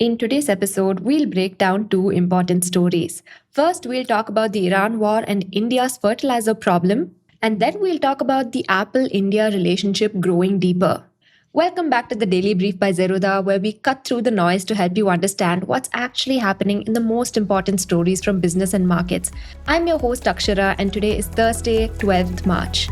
In today's episode, we'll break down two important stories. First, we'll talk about the Iran war and India's fertilizer problem, and then we'll talk about the Apple India relationship growing deeper. Welcome back to the Daily Brief by Zerodha, where we cut through the noise to help you understand what's actually happening in the most important stories from business and markets. I'm your host, Akshara, and today is Thursday, 12th March.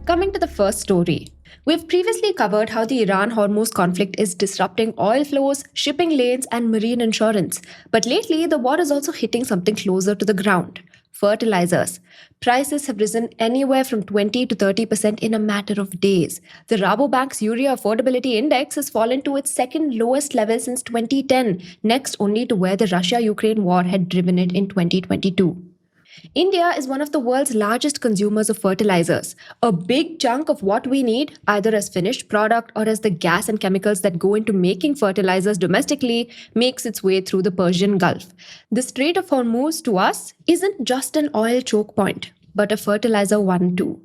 Coming to the first story. We've previously covered how the Iran-Hormuz conflict is disrupting oil flows, shipping lanes, and marine insurance. But lately, the war is also hitting something closer to the ground. Fertilizers. Prices have risen anywhere from 20 to 30% in a matter of days. The Rabobank's Urea Affordability Index has fallen to its second lowest level since 2010, next only to where the Russia-Ukraine war had driven it in 2022. India is one of the world's largest consumers of fertilizers. A big chunk of what we need, either as finished product or as the gas and chemicals that go into making fertilizers domestically, makes its way through the Persian Gulf. The Strait of Hormuz to us isn't just an oil choke point, but a fertilizer one too.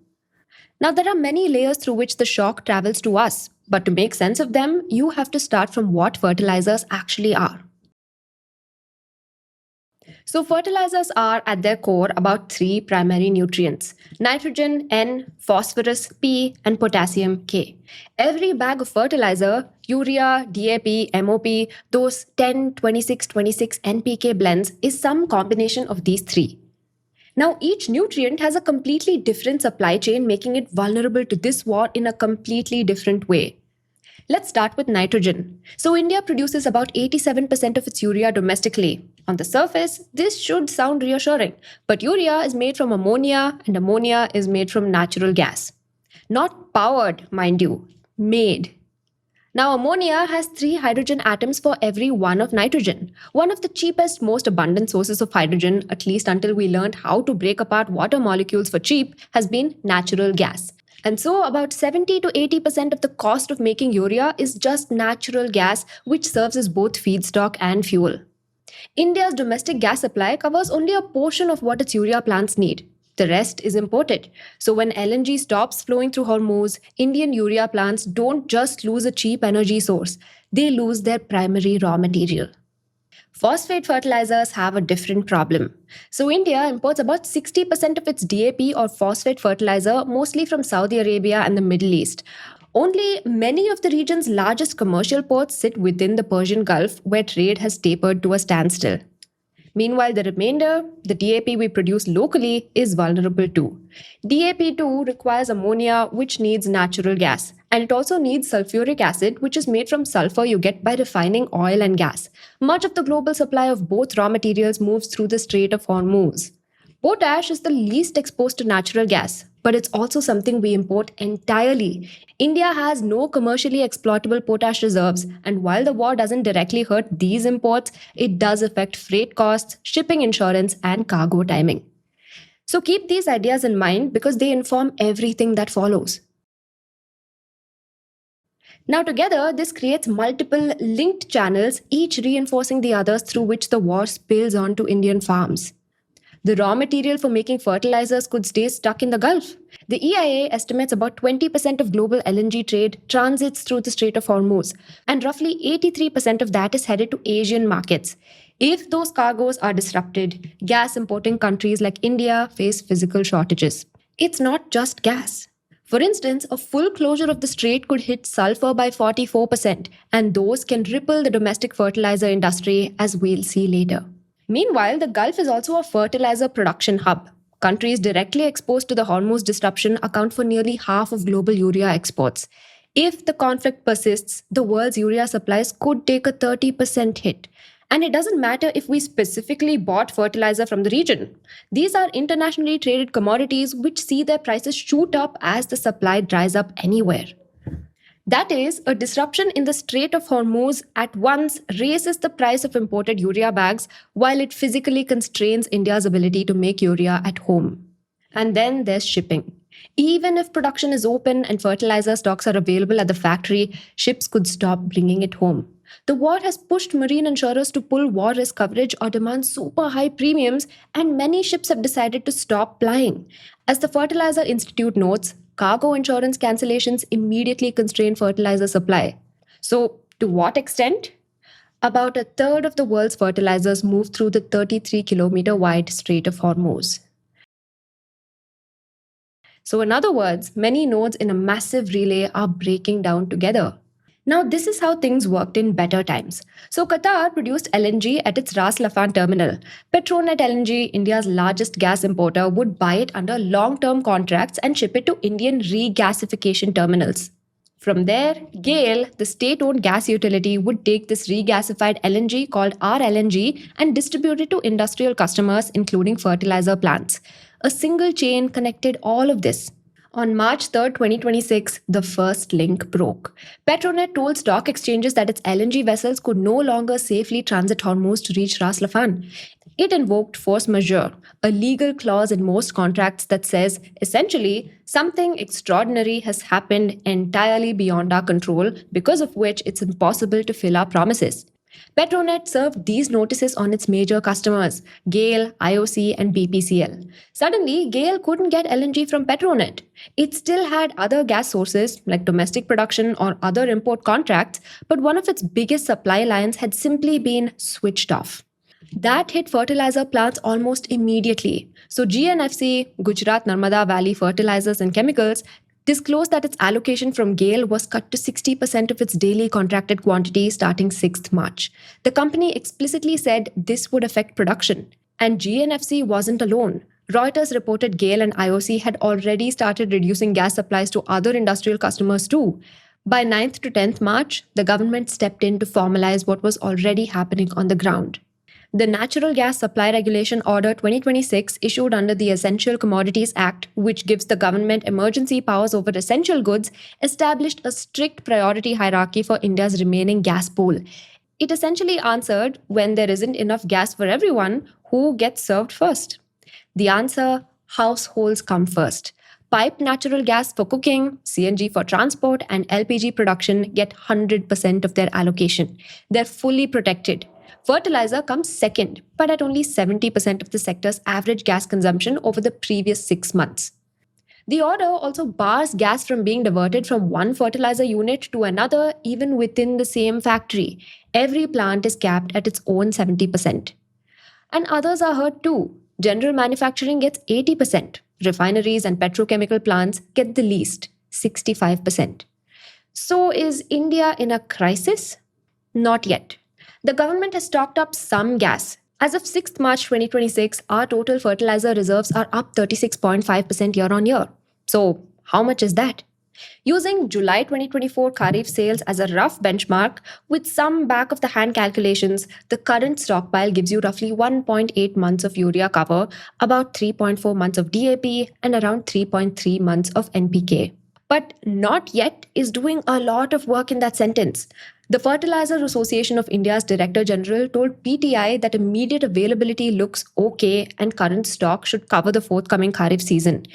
Now, there are many layers through which the shock travels to us, but to make sense of them, you have to start from what fertilizers actually are. So fertilizers are at their core about three primary nutrients: nitrogen, N, phosphorus, P, and potassium, K. Every bag of fertilizer, urea, DAP, MOP, those 10, 26, 26 NPK blends is some combination of these three. Now, each nutrient has a completely different supply chain, making it vulnerable to this war in a completely different way. Let's start with nitrogen. So India produces about 87% of its urea domestically. On the surface, this should sound reassuring, but urea is made from ammonia and ammonia is made from natural gas. Not powered, mind you, made. Now ammonia has 3 hydrogen atoms for every 1 of nitrogen. One of the cheapest, most abundant sources of hydrogen, at least until we learned how to break apart water molecules for cheap, has been natural gas. And so about 70 to 80% of the cost of making urea is just natural gas, which serves as both feedstock and fuel. India's domestic gas supply covers only a portion of what its urea plants need. The rest is imported. So when LNG stops flowing through Hormuz, Indian urea plants don't just lose a cheap energy source, they lose their primary raw material. Phosphate fertilizers have a different problem. So India imports about 60% of its DAP or phosphate fertilizer, mostly from Saudi Arabia and the Middle East. Only many of the region's largest commercial ports sit within the Persian Gulf, where trade has tapered to a standstill. Meanwhile, the remainder, the DAP we produce locally, is vulnerable too. DAP too requires ammonia, which needs natural gas. And it also needs sulfuric acid, which is made from sulfur you get by refining oil and gas. Much of the global supply of both raw materials moves through the Strait of Hormuz. Potash is the least exposed to natural gas, but it's also something we import entirely. India has no commercially exploitable potash reserves, and while the war doesn't directly hurt these imports, it does affect freight costs, shipping insurance, and cargo timing. So keep these ideas in mind because they inform everything that follows. Now together, this creates multiple linked channels, each reinforcing the others, through which the war spills onto Indian farms. The raw material for making fertilizers could stay stuck in the Gulf. The EIA estimates about 20% of global LNG trade transits through the Strait of Hormuz, and roughly 83% of that is headed to Asian markets. If those cargoes are disrupted, gas importing countries like India face physical shortages. It's not just gas. For instance, a full closure of the strait could hit sulfur by 44%, and those can ripple the domestic fertilizer industry, as we'll see later. Meanwhile, the Gulf is also a fertilizer production hub. Countries directly exposed to the Hormuz disruption account for nearly half of global urea exports. If the conflict persists, the world's urea supplies could take a 30% hit. And it doesn't matter if we specifically bought fertilizer from the region. These are internationally traded commodities which see their prices shoot up as the supply dries up anywhere. That is, a disruption in the Strait of Hormuz at once raises the price of imported urea bags while it physically constrains India's ability to make urea at home. And then there's shipping. Even if production is open and fertilizer stocks are available at the factory, ships could stop bringing it home. The war has pushed marine insurers to pull war risk coverage or demand super high premiums, and many ships have decided to stop plying. As the Fertilizer Institute notes, cargo insurance cancellations immediately constrained fertilizer supply. So, to what extent? About a third of the world's fertilizers move through the 33-kilometer wide Strait of Hormuz. So, in other words, many nodes in a massive relay are breaking down together. Now, this is how things worked in better times. So, Qatar produced LNG at its Ras Laffan terminal. Petronet LNG, India's largest gas importer, would buy it under long term contracts and ship it to Indian regasification terminals. From there, GAIL, the state owned gas utility, would take this regasified LNG called RLNG and distribute it to industrial customers, including fertilizer plants. A single chain connected all of this. On March 3rd, 2026, the first link broke. Petronet told stock exchanges that its LNG vessels could no longer safely transit Hormuz to reach Ras Laffan. It invoked force majeure, a legal clause in most contracts that says, essentially, something extraordinary has happened entirely beyond our control, because of which it's impossible to fill our promises. Petronet served these notices on its major customers, GAIL, IOC, and BPCL. Suddenly, GAIL couldn't get LNG from Petronet. It still had other gas sources, like domestic production or other import contracts, but one of its biggest supply lines had simply been switched off. That hit fertilizer plants almost immediately. So GNFC, Gujarat Narmada Valley Fertilizers and Chemicals, disclosed that its allocation from GAIL was cut to 60% of its daily contracted quantity starting 6th March. The company explicitly said this would affect production. And GNFC wasn't alone. Reuters reported GAIL and IOC had already started reducing gas supplies to other industrial customers too. By 9th to 10th March, the government stepped in to formalize what was already happening on the ground. The Natural Gas Supply Regulation Order 2026, issued under the Essential Commodities Act, which gives the government emergency powers over essential goods, established a strict priority hierarchy for India's remaining gas pool. It essentially answered, when there isn't enough gas for everyone, who gets served first? The answer: households come first. Piped natural gas for cooking, CNG for transport, and LPG production get 100% of their allocation. They're fully protected. Fertilizer comes second, but at only 70% of the sector's average gas consumption over the previous 6 months. The order also bars gas from being diverted from one fertilizer unit to another, even within the same factory. Every plant is capped at its own 70%. And others are hurt too. General manufacturing gets 80%. Refineries and petrochemical plants get the least, 65%. So is India in a crisis? Not yet. The government has stocked up some gas. As of 6th March 2026, our total fertilizer reserves are up 36.5% year on year. So, how much is that? Using July 2024 kharif sales as a rough benchmark, with some back of the hand calculations, the current stockpile gives you roughly 1.8 months of urea cover, about 3.4 months of DAP, and around 3.3 months of NPK. But not yet is doing a lot of work in that sentence. The Fertilizer Association of India's Director General told PTI that immediate availability looks okay and current stock should cover the forthcoming kharif season.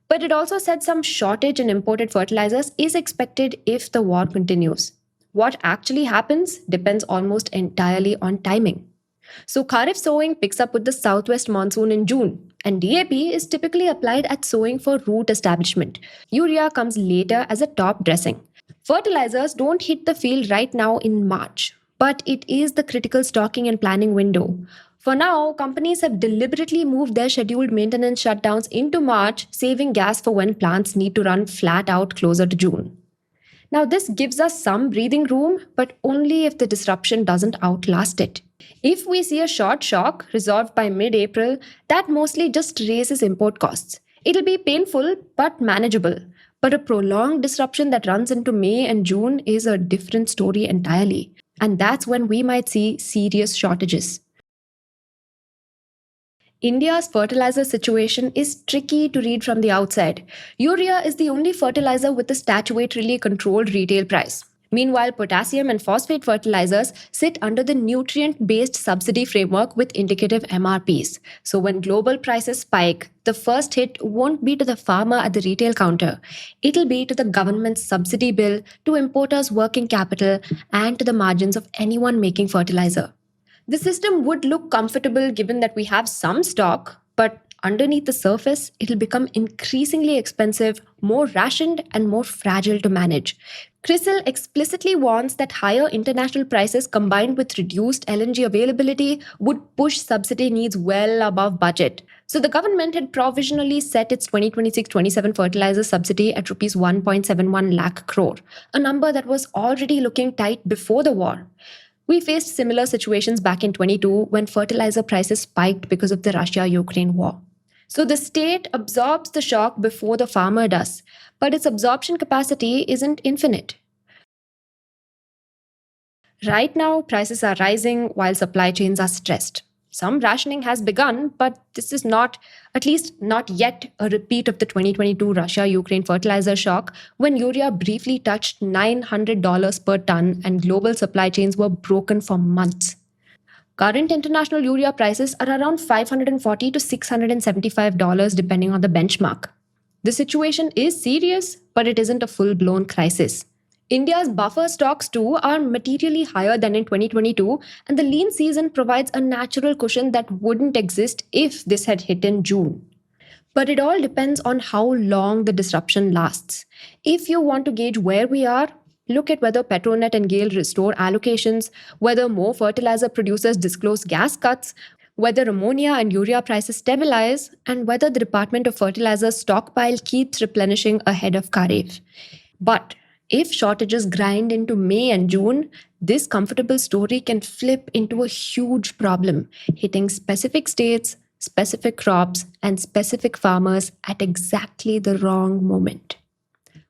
But it also said some shortage in imported fertilizers is expected if the war continues. What actually happens depends almost entirely on timing. So kharif sowing picks up with the southwest monsoon in June, and DAP is typically applied at sowing for root establishment. Urea comes later as a top dressing. Fertilizers don't hit the field right now in March, but it is the critical stocking and planning window. For now, companies have deliberately moved their scheduled maintenance shutdowns into March, saving gas for when plants need to run flat out closer to June. Now, this gives us some breathing room, but only if the disruption doesn't outlast it. If we see a short shock resolved by mid-April, that mostly just raises import costs. It'll be painful, but manageable. But a prolonged disruption that runs into May and June is a different story entirely. And that's when we might see serious shortages. India's fertilizer situation is tricky to read from the outside. Urea is the only fertilizer with a statutorily controlled retail price. Meanwhile, potassium and phosphate fertilizers sit under the nutrient-based subsidy framework with indicative MRPs. So when global prices spike, the first hit won't be to the farmer at the retail counter. It'll be to the government's subsidy bill, to importers' working capital, and to the margins of anyone making fertilizer. The system would look comfortable given that we have some stock, but underneath the surface, it'll become increasingly expensive, more rationed, and more fragile to manage. CRISIL explicitly warns that higher international prices combined with reduced LNG availability would push subsidy needs well above budget. So the government had provisionally set its 2026-27 fertilizer subsidy at rupees 1.71 lakh crore, a number that was already looking tight before the war. We faced similar situations back in 22 when fertilizer prices spiked because of the Russia-Ukraine war. So the state absorbs the shock before the farmer does, but its absorption capacity isn't infinite. Right now, prices are rising while supply chains are stressed. Some rationing has begun, but this is not, at least not yet, a repeat of the 2022 Russia Ukraine fertilizer shock when urea briefly touched $900 per ton and global supply chains were broken for months. Current international urea prices are around $540 to $675 depending on the benchmark. The situation is serious, but it isn't a full blown crisis. India's buffer stocks too are materially higher than in 2022, and the lean season provides a natural cushion that wouldn't exist if this had hit in June. But it all depends on how long the disruption lasts. If you want to gauge where we are, look at whether Petronet and GAIL restore allocations, whether more fertilizer producers disclose gas cuts, whether ammonia and urea prices stabilize, and whether the Department of Fertilizer's stockpile keeps replenishing ahead of kharif. But if shortages grind into May and June, this comfortable story can flip into a huge problem, hitting specific states, specific crops, and specific farmers at exactly the wrong moment.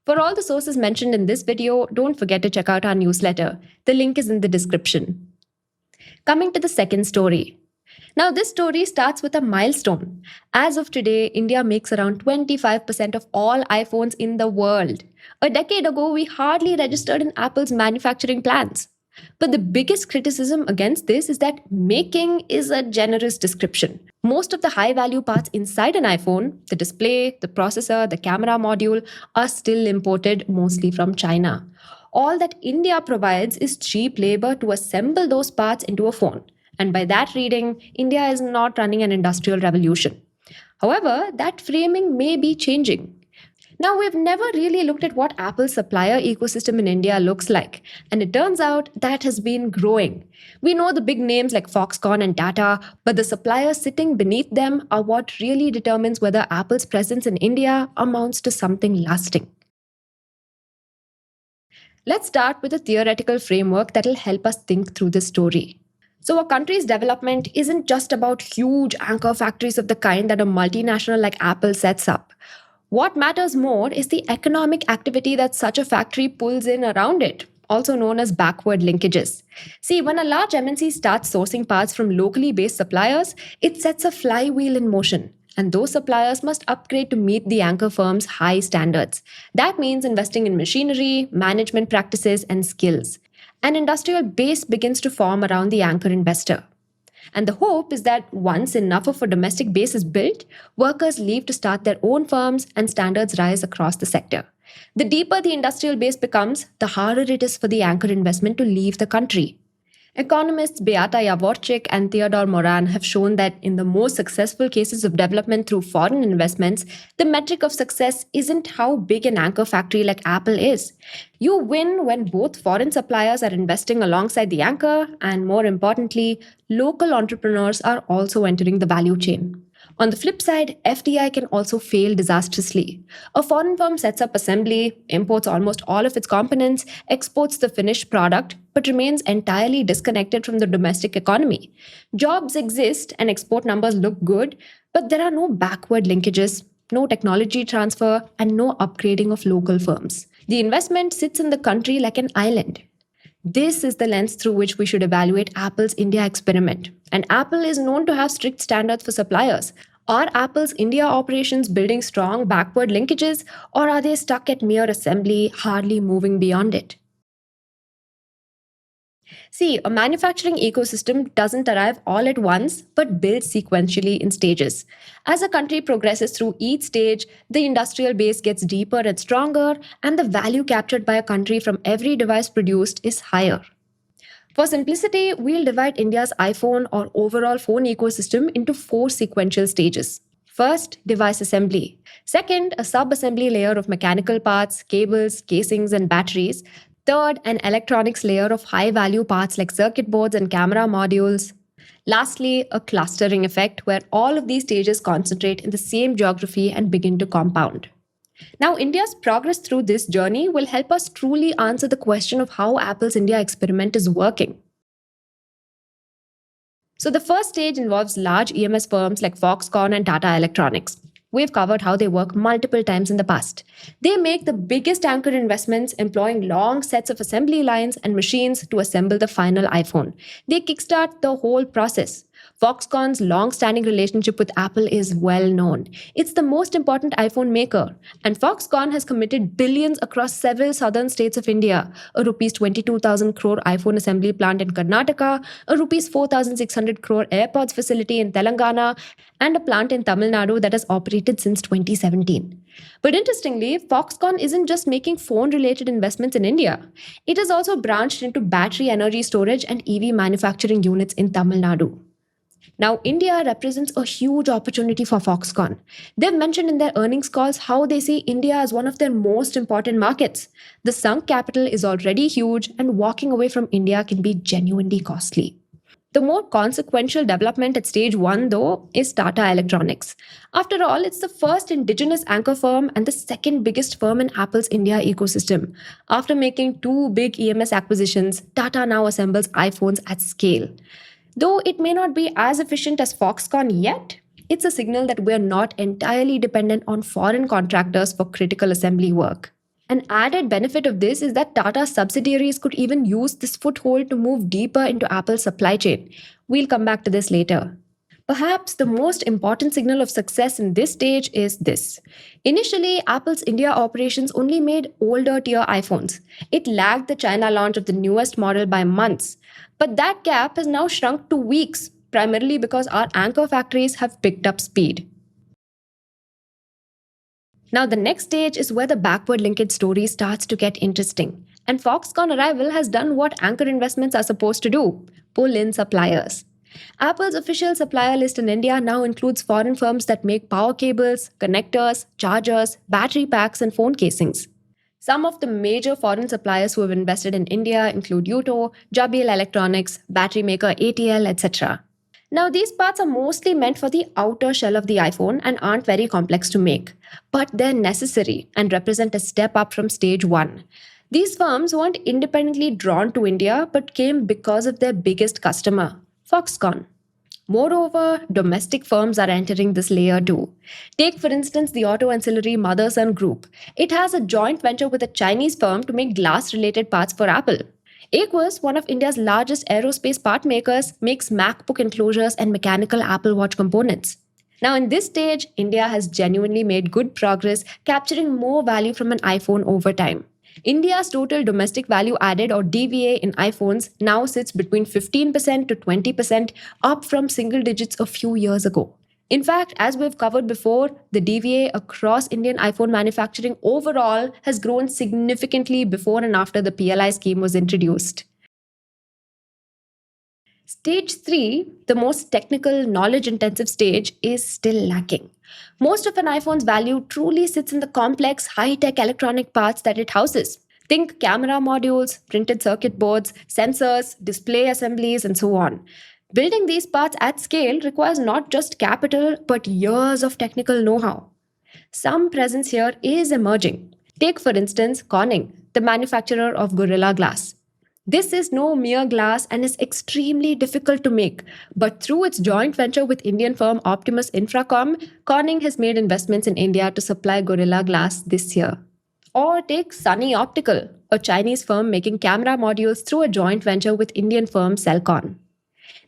For all the sources mentioned in this video, don't forget to check out our newsletter. The link is in the description. Coming to the second story. Now, this story starts with a milestone. As of today, India makes around 25% of all iPhones in the world. A decade ago, we hardly registered in Apple's manufacturing plans. But the biggest criticism against this is that making is a generous description. Most of the high value parts inside an iPhone, the display, the processor, the camera module, are still imported mostly from China. All that India provides is cheap labor to assemble those parts into a phone. And by that reading, India is not running an industrial revolution. However, that framing may be changing. Now, we've never really looked at what Apple's supplier ecosystem in India looks like, and it turns out that has been growing. We know the big names like Foxconn and Tata, but the suppliers sitting beneath them are what really determines whether Apple's presence in India amounts to something lasting. Let's start with a theoretical framework that'll help us think through this story. So, a country's development isn't just about huge anchor factories of the kind that a multinational like Apple sets up. What matters more is the economic activity that such a factory pulls in around it, also known as backward linkages. See, when a large MNC starts sourcing parts from locally based suppliers, it sets a flywheel in motion. And those suppliers must upgrade to meet the anchor firm's high standards. That means investing in machinery, management practices, and skills. An industrial base begins to form around the anchor investor. And the hope is that once enough of a domestic base is built, workers leave to start their own firms and standards rise across the sector. The deeper the industrial base becomes, the harder it is for the anchor investment to leave the country. Economists Beata Jaworczyk and Theodore Moran have shown that in the most successful cases of development through foreign investments, the metric of success isn't how big an anchor factory like Apple is. You win when both foreign suppliers are investing alongside the anchor, and more importantly, local entrepreneurs are also entering the value chain. On the flip side, FDI can also fail disastrously. A foreign firm sets up assembly, imports almost all of its components, exports the finished product, but remains entirely disconnected from the domestic economy. Jobs exist and export numbers look good, but there are no backward linkages, no technology transfer, and no upgrading of local firms. The investment sits in the country like an island. This is the lens through which we should evaluate Apple's India experiment. And Apple is known to have strict standards for suppliers. Are Apple's India operations building strong backward linkages, or are they stuck at mere assembly, hardly moving beyond it? See, a manufacturing ecosystem doesn't arrive all at once, but builds sequentially in stages. As a country progresses through each stage, the industrial base gets deeper and stronger, and the value captured by a country from every device produced is higher. For simplicity, we'll divide India's iPhone or overall phone ecosystem into 4 sequential stages. First, device assembly. Second, a sub-assembly layer of mechanical parts, cables, casings, and batteries. Third, an electronics layer of high-value parts like circuit boards and camera modules. Lastly, a clustering effect where all of these stages concentrate in the same geography and begin to compound. Now, India's progress through this journey will help us truly answer the question of how Apple's India experiment is working. So, the first stage involves large EMS firms like Foxconn and Tata Electronics. We've covered how they work multiple times in the past. They make the biggest anchor investments, employing long sets of assembly lines and machines to assemble the final iPhone. They kickstart the whole process. Foxconn's long standing relationship with Apple is well known. It's the most important iPhone maker, and Foxconn has committed billions across several southern states of India: a rupees 22,000 crore iPhone assembly plant in Karnataka, a rupees 4,600 crore AirPods facility in Telangana, and a plant in Tamil Nadu that has operated since 2017. But interestingly, Foxconn isn't just making phone related investments in India. It has also branched into battery energy storage and EV manufacturing units in Tamil Nadu. Now, India represents a huge opportunity for Foxconn. They've mentioned in their earnings calls how they see India as one of their most important markets. The sunk capital is already huge, and walking away from India can be genuinely costly. The more consequential development at stage one, though, is Tata Electronics. After all, it's the first indigenous anchor firm and the second biggest firm in Apple's India ecosystem. After making two big EMS acquisitions, Tata now assembles iPhones at scale. Though it may not be as efficient as Foxconn yet, it's a signal that we're not entirely dependent on foreign contractors for critical assembly work. An added benefit of this is that Tata subsidiaries could even use this foothold to move deeper into Apple's supply chain. We'll come back to this later. Perhaps the most important signal of success in this stage is this. Initially, Apple's India operations only made older tier iPhones. It lagged the China launch of the newest model by months. But that gap has now shrunk to weeks, primarily because our anchor factories have picked up speed. Now, the next stage is where the backward linkage story starts to get interesting. And Foxconn arrival has done what anchor investments are supposed to do: pull in suppliers. Apple's official supplier list in India now includes foreign firms that make power cables, connectors, chargers, battery packs, and phone casings. Some of the major foreign suppliers who have invested in India include Yuto, JBL Electronics, battery maker ATL, etc. Now, these parts are mostly meant for the outer shell of the iPhone and aren't very complex to make, but they're necessary and represent a step up from stage one. These firms weren't independently drawn to India but came because of their biggest customer, Foxconn. Moreover, domestic firms are entering this layer too. Take, for instance, the auto ancillary Motherson Group. It has a joint venture with a Chinese firm to make glass related parts for Apple. Aquos, one of India's largest aerospace part makers, makes MacBook enclosures and mechanical Apple Watch components. Now, in this stage, India has genuinely made good progress, capturing more value from an iPhone over time. India's total domestic value added, or DVA, in iPhones now sits between 15% to 20%, up from single digits a few years ago. In fact, as we've covered before, the DVA across Indian iPhone manufacturing overall has grown significantly before and after the PLI scheme was introduced. Stage 3, the most technical, knowledge-intensive stage, is still lacking. Most of an iPhone's value truly sits in the complex, high-tech electronic parts that it houses. Think camera modules, printed circuit boards, sensors, display assemblies, and so on. Building these parts at scale requires not just capital, but years of technical know-how. Some presence here is emerging. Take, for instance, Corning, the manufacturer of Gorilla Glass. This is no mere glass and is extremely difficult to make, but through its joint venture with Indian firm Optimus Infracom, Corning has made investments in India to supply Gorilla Glass this year. Or take Sunny Optical, a Chinese firm making camera modules through a joint venture with Indian firm Celcon.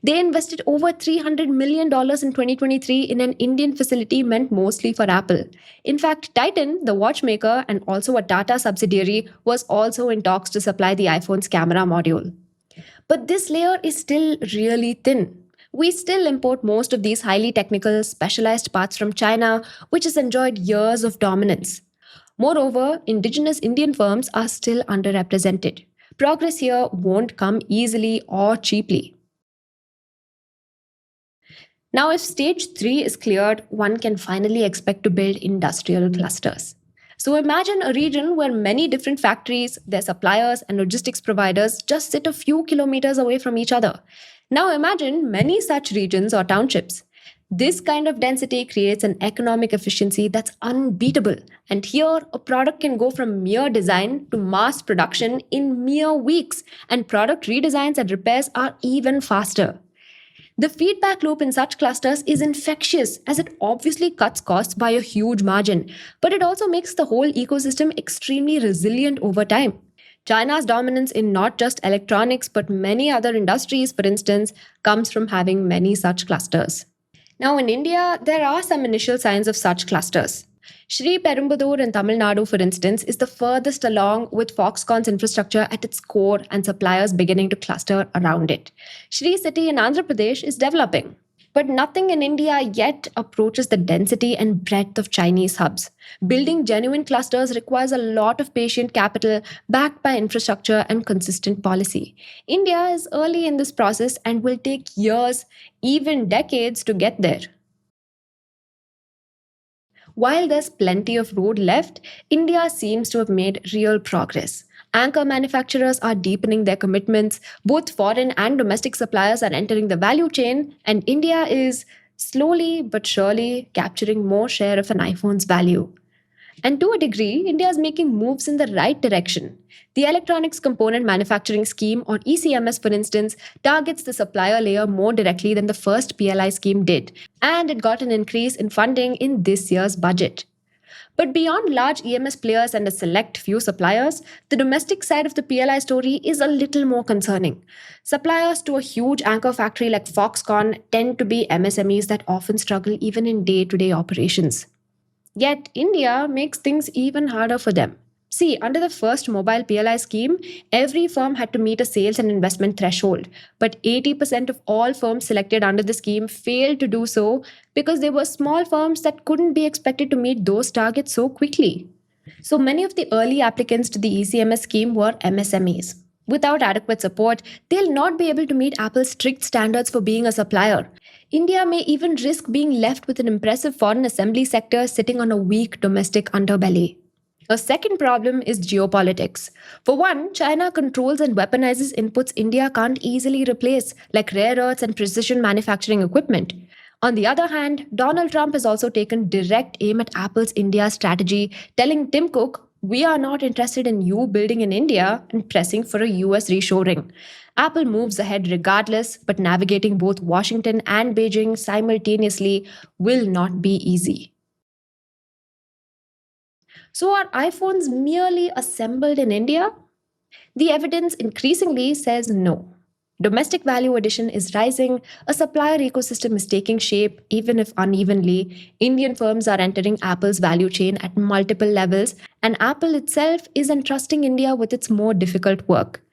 They invested over $300 million in 2023 in an Indian facility meant mostly for Apple. In fact, Titan, the watchmaker and also a Tata subsidiary, was also in talks to supply the iPhone's camera module. But this layer is still really thin. We still import most of these highly technical, specialized parts from China, which has enjoyed years of dominance. Moreover, indigenous Indian firms are still underrepresented. Progress here won't come easily or cheaply. Now, if stage 3 is cleared, one can finally expect to build industrial clusters. So imagine a region where many different factories, their suppliers, and logistics providers just sit a few kilometers away from each other. Now imagine many such regions or townships. This kind of density creates an economic efficiency that's unbeatable. And here, a product can go from mere design to mass production in mere weeks, and product redesigns and repairs are even faster. The feedback loop in such clusters is infectious as it obviously cuts costs by a huge margin, but it also makes the whole ecosystem extremely resilient over time. China's dominance in not just electronics but many other industries, for instance, comes from having many such clusters. Now, in India, there are some initial signs of such clusters. Sri Perumbudur in Tamil Nadu, for instance, is the furthest along with Foxconn's infrastructure at its core and suppliers beginning to cluster around it. Sri City in Andhra Pradesh is developing. But nothing in India yet approaches the density and breadth of Chinese hubs. Building genuine clusters requires a lot of patient capital backed by infrastructure and consistent policy. India is early in this process and will take years, even decades, to get there. While there's plenty of road left, India seems to have made real progress. Anchor manufacturers are deepening their commitments, both foreign and domestic suppliers are entering the value chain, and India is slowly but surely capturing more share of an iPhone's value. And to a degree, India is making moves in the right direction. The Electronics Component Manufacturing Scheme, or ECMS for instance, targets the supplier layer more directly than the first PLI scheme did, and it got an increase in funding in this year's budget. But beyond large EMS players and a select few suppliers, the domestic side of the PLI story is a little more concerning. Suppliers to a huge anchor factory like Foxconn tend to be MSMEs that often struggle even in day to day operations. Yet, India makes things even harder for them. See, under the first mobile PLI scheme, every firm had to meet a sales and investment threshold. But 80% of all firms selected under the scheme failed to do so because they were small firms that couldn't be expected to meet those targets so quickly. So many of the early applicants to the ECMS scheme were MSMEs. Without adequate support, they'll not be able to meet Apple's strict standards for being a supplier. India may even risk being left with an impressive foreign assembly sector sitting on a weak domestic underbelly. A second problem is geopolitics. For one, China controls and weaponizes inputs India can't easily replace, like rare earths and precision manufacturing equipment. On the other hand, Donald Trump has also taken direct aim at Apple's India strategy, telling Tim Cook, "We are not interested in you building in India," and pressing for a US reshoring. Apple moves ahead regardless, but navigating both Washington and Beijing simultaneously will not be easy. So, are iPhones merely assembled in India? The evidence increasingly says no. Domestic value addition is rising, a supplier ecosystem is taking shape, even if unevenly. Indian firms are entering Apple's value chain at multiple levels, and Apple itself is entrusting India with its more difficult work.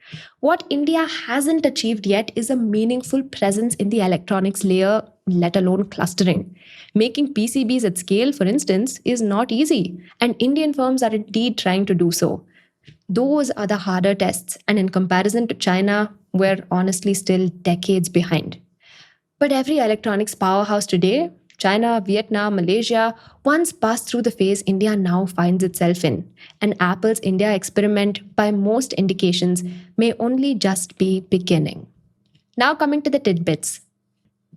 What India hasn't achieved yet is a meaningful presence in the electronics layer, let alone clustering. Making PCBs at scale, for instance, is not easy, and Indian firms are indeed trying to do so. Those are the harder tests, and in comparison to China, we're honestly still decades behind. But every electronics powerhouse today, China, Vietnam, Malaysia, once passed through the phase India now finds itself in. And Apple's India experiment, by most indications, may only just be beginning. Now coming to the tidbits.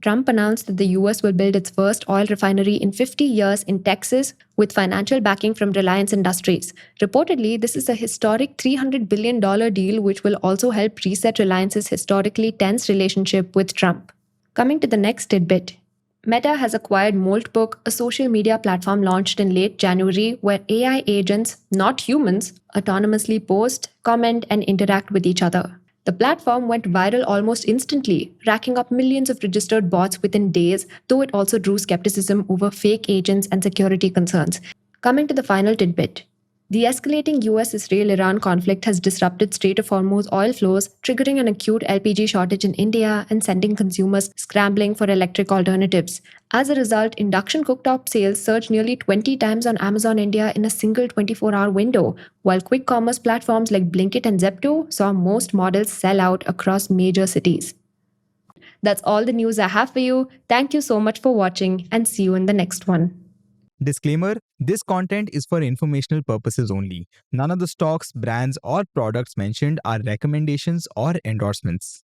Trump announced that the US will build its first oil refinery in 50 years in Texas with financial backing from Reliance Industries. Reportedly, this is a historic $300 billion deal which will also help reset Reliance's historically tense relationship with Trump. Coming to the next tidbit. Meta has acquired Moltbook, a social media platform launched in late January where AI agents, not humans, autonomously post, comment, and interact with each other. The platform went viral almost instantly, racking up millions of registered bots within days, though it also drew skepticism over fake agents and security concerns. Coming to the final tidbit. The escalating US-Israel-Iran conflict has disrupted Strait of Hormuz oil flows, triggering an acute LPG shortage in India and sending consumers scrambling for electric alternatives. As a result, induction cooktop sales surged nearly 20 times on Amazon India in a single 24-hour window, while quick commerce platforms like Blinkit and Zepto saw most models sell out across major cities. That's all the news I have for you. Thank you so much for watching and see you in the next one. Disclaimer: this content is for informational purposes only. None of the stocks, brands, or products mentioned are recommendations or endorsements.